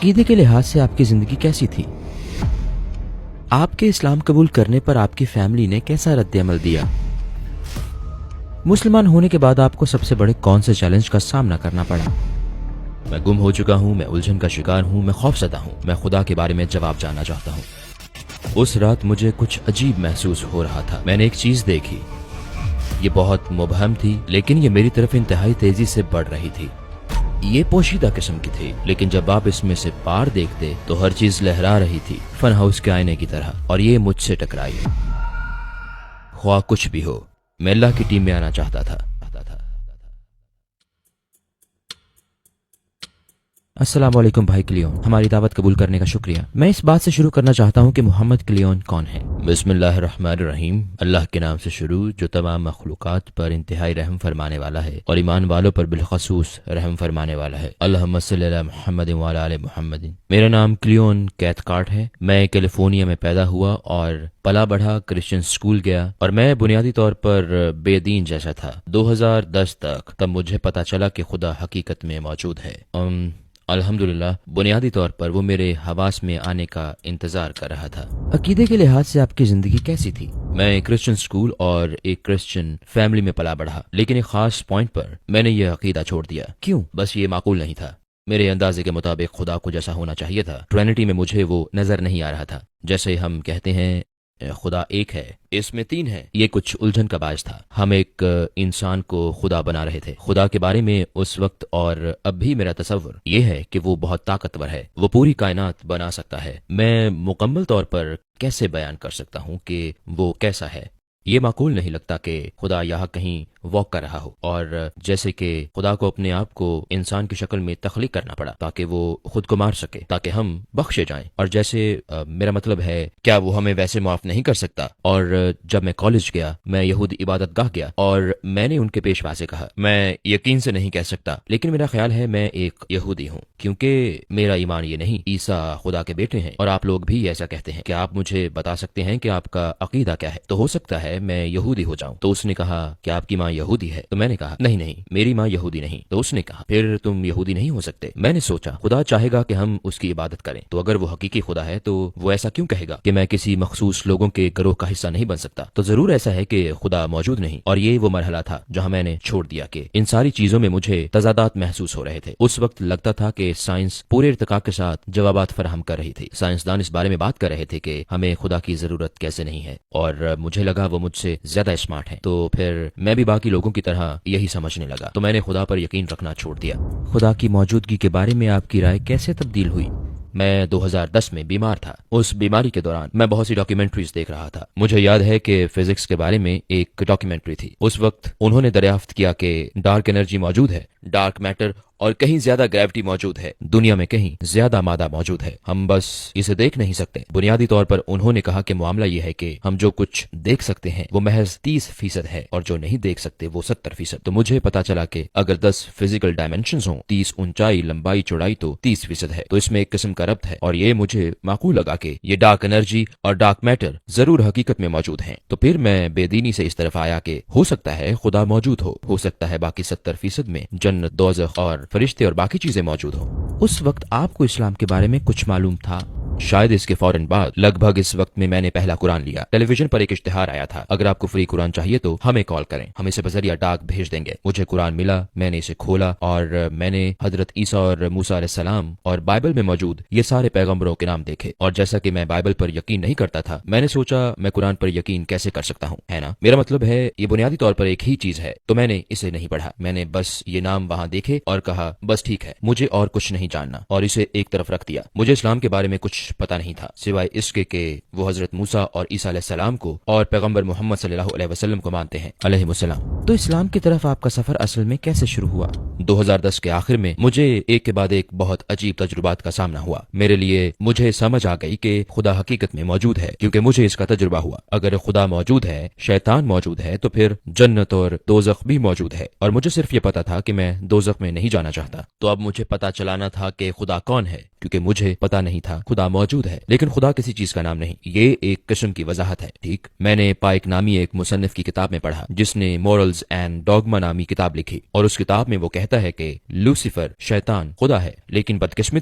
عقیدے کے لحاظ سے آپ کی زندگی کیسی تھی؟ آپ کے اسلام قبول کرنے پر آپ کی فیملی نے کیسا رد عمل دیا؟ مسلمان ہونے کے بعد آپ کو سب سے بڑے کون سے چیلنج کا سامنا کرنا پڑا؟ میں گم ہو چکا ہوں، میں الجھن کا شکار ہوں، میں خوفزدہ ہوں، میں خدا کے بارے میں جواب جاننا چاہتا ہوں۔ اس رات مجھے کچھ عجیب محسوس ہو رہا تھا۔ میں نے ایک چیز دیکھی، یہ بہت مبہم تھی لیکن یہ میری طرف انتہائی تیزی سے بڑھ رہی تھی۔ یہ پوشیدہ قسم کی تھی لیکن جب آپ اس میں سے پار دیکھتے تو ہر چیز لہرا رہی تھی، فن ہاؤس کے آئینے کی طرح، اور یہ مجھ سے ٹکرائی۔ خواہ کچھ بھی ہو، میں اللہ کی ٹیم میں آنا چاہتا تھا۔ السلام علیکم بھائی کلیون، ہماری دعوت قبول کرنے کا شکریہ۔ میں اس بات سے شروع کرنا چاہتا ہوں کہ محمد کلیون کون ہے؟ بسم اللہ الرحمن الرحیم، اللہ کے نام سے شروع جو تمام مخلوقات پر انتہائی رحم فرمانے والا ہے اور ایمان والوں پر بالخصوص رحم فرمانے والا ہے۔ اللہم صلی علی محمد وعلی آل محمد۔ میرا نام کلیون کیتھکارٹ ہے۔ میں کیلیفورنیا میں پیدا ہوا اور پلا بڑھا، کرسچن اسکول گیا اور میں بنیادی طور پر بے دین جیسا تھا 2010 تک۔ تب مجھے پتا چلا کہ خدا حقیقت میں موجود ہے۔ الحمدللہ بنیادی طور پر وہ میرے حواس میں آنے کا انتظار کر رہا تھا۔ عقیدے کے لحاظ سے آپ کی زندگی کیسی تھی؟ میں کرسچن اسکول اور ایک کرسچن فیملی میں پلا بڑھا، لیکن ایک خاص پوائنٹ پر میں نے یہ عقیدہ چھوڑ دیا۔ کیوں؟ بس یہ معقول نہیں تھا۔ میرے اندازے کے مطابق خدا کو جیسا ہونا چاہیے تھا، ٹرینٹی میں مجھے وہ نظر نہیں آ رہا تھا۔ جیسے ہم کہتے ہیں خدا ایک ہے، اس میں تین ہے، یہ کچھ الجھن کا باعث تھا۔ ہم ایک انسان کو خدا بنا رہے تھے۔ خدا کے بارے میں اس وقت اور اب بھی میرا تصور یہ ہے کہ وہ بہت طاقتور ہے، وہ پوری کائنات بنا سکتا ہے۔ میں مکمل طور پر کیسے بیان کر سکتا ہوں کہ وہ کیسا ہے؟ یہ معقول نہیں لگتا کہ خدا یہاں کہیں واک کر رہا ہو، اور جیسے کہ خدا کو اپنے آپ کو انسان کی شکل میں تخلیق کرنا پڑا تاکہ وہ خود کو مار سکے، تاکہ ہم بخشے جائیں۔ اور جیسے میرا مطلب ہے کیا وہ ہمیں ویسے معاف نہیں کر سکتا؟ اور جب میں کالج گیا، میں یہودی عبادت گاہ گیا اور میں نے ان کے پیشوا سے کہا، میں یقین سے نہیں کہہ سکتا لیکن میرا خیال ہے میں ایک یہودی ہوں، کیونکہ میرا ایمان یہ نہیں عیسیٰ خدا کے بیٹے ہیں، اور آپ لوگ بھی ایسا کہتے ہیں۔ کیا آپ مجھے بتا سکتے ہیں کہ آپ کا عقیدہ کیا ہے؟ تو ہو سکتا ہے میں یہودی ہو جاؤں۔ تو اس نے کہا کہ آپ کی ماں یہودی ہے؟ تو میں نے کہا نہیں، میری ماں یہودی نہیں۔ تو اس نے کہا پھر تم یہودی نہیں ہو سکتے۔ میں نے سوچا خدا چاہے گا کہ ہم اس کی عبادت کریں، تو اگر وہ حقیقی خدا ہے تو وہ ایسا کیوں کہے گا کہ میں کسی مخصوص لوگوں کے گروہ کا حصہ نہیں بن سکتا؟ تو ضرور ایسا ہے کہ خدا موجود نہیں۔ اور یہ وہ مرحلہ تھا جہاں میں نے چھوڑ دیا کہ ان ساری چیزوں میں مجھے تضادات محسوس ہو رہے تھے۔ اس وقت لگتا تھا کہ سائنس پورے ارتقاء کے ساتھ جوابات فراہم کر رہی تھی۔ سائنسدان اس بارے میں بات کر رہے تھے کہ ہمیں خدا کی ضرورت کیسے نہیں ہے، اور مجھے لگا وہ مجھ سے زیادہ اسمارٹ ہے، تو پھر میں بھی باقی لوگوں کی طرح یہی سمجھنے لگا۔ تو میں نے خدا پر یقین رکھنا چھوڑ دیا۔ خدا کی موجودگی کے بارے میں آپ کی رائے کیسے تبدیل ہوئی؟ میں 2010 میں بیمار تھا۔ اس بیماری کے دوران میں بہت سی ڈاکیومنٹریز دیکھ رہا تھا۔ مجھے یاد ہے کہ فزکس کے بارے میں ایک ڈاکیومنٹری تھی۔ اس وقت انہوں نے دریافت کیا کہ ڈارک انرجی موجود ہے، ڈارک میٹر، اور کہیں زیادہ گریوٹی موجود ہے، دنیا میں کہیں زیادہ مادہ موجود ہے، ہم بس اسے دیکھ نہیں سکتے۔ بنیادی طور پر انہوں نے کہا کہ معاملہ یہ ہے کہ ہم جو کچھ دیکھ سکتے ہیں وہ محض 30% ہے، اور جو نہیں دیکھ سکتے وہ 70%۔ تو مجھے پتا چلا کہ اگر 10 فزیکل ڈائمینشنز ہوں، 30 اونچائی، لمبائی، چوڑائی، تو 30% ہے، تو اس میں ایک قسم کا ربط ہے، اور یہ مجھے معقول لگا کہ یہ ڈارک انرجی اور ڈارک میٹر ضرور حقیقت میں موجود ہیں۔ تو پھر میں بے دینی سے اس طرف آیا کہ ہو سکتا ہے خدا موجود ہو سکتا ہے باقی 70% میں جنت، دوزخ اور فرشتے اور باقی چیزیں موجود ہوں۔ اس وقت آپ کو اسلام کے بارے میں کچھ معلوم تھا؟ شاید اس کے فوراً بعد، لگ بھگ اس وقت میں نے پہلا قرآن لیا۔ ٹیلی ویژن پر ایک اشتہار آیا تھا، اگر آپ کو فری قرآن چاہیے تو ہمیں کال کریں، ہم اسے بذریعہ ڈاک بھیج دیں گے۔ مجھے قرآن ملا، میں نے اسے کھولا اور میں نے حضرت عیسیٰ اور موسیٰ علیہ السلام اور بائبل میں موجود یہ سارے پیغمبروں کے نام دیکھے، اور جیسا کہ میں بائبل پر یقین نہیں کرتا تھا، میں نے سوچا میں قرآن پر یقین کیسے کر سکتا ہوں، ہے نا؟ میرا مطلب ہے یہ بنیادی طور پر ایک ہی چیز ہے، تو میں نے اسے نہیں پڑھا، میں نے بس یہ نام وہاں دیکھے اور کہا بس ٹھیک ہے، مجھے اور کچھ نہیں جاننا، اور اسے ایک طرف رکھ دیا۔ مجھے اسلام کے بارے میں کچھ پتا نہیں تھا سوائے اس کے کہ وہ حضرت موسیٰ اور عیسیٰ علیہ السلام کو اور پیغمبر محمد صلی اللہ علیہ وسلم کو مانتے ہیں علیہ السلام۔ تو اسلام کی طرف آپ کا سفر اصل میں کیسے شروع ہوا؟ 2010 کے آخر میں مجھے ایک کے بعد ایک بہت عجیب تجربات کا سامنا ہوا۔ میرے لیے مجھے سمجھ آ گئی کہ خدا حقیقت میں موجود ہے، کیونکہ مجھے اس کا تجربہ ہوا۔ اگر خدا موجود ہے، شیطان موجود ہے، تو پھر جنت اور دوزخ بھی موجود ہے، اور مجھے صرف یہ پتا تھا کہ میں دوزخ میں نہیں جانا چاہتا۔ تو اب مجھے پتا چلانا تھا کہ خدا کون ہے، کیونکہ مجھے پتا نہیں تھا خدا موجود ہے، لیکن خدا کسی چیز کا نام نہیں، یہ ایک قسم کی وضاحت ہے۔ ٹھیک، میں نے پائک نامی ایک مصنف کی کتاب میں پڑھا جس نے مورلز اینڈ ڈوگما نامی کتاب لکھی، اور اس کتاب میں وہ کہتا ہے کہ لوسیفر شیطان خدا ہے، لیکن بدقسمتی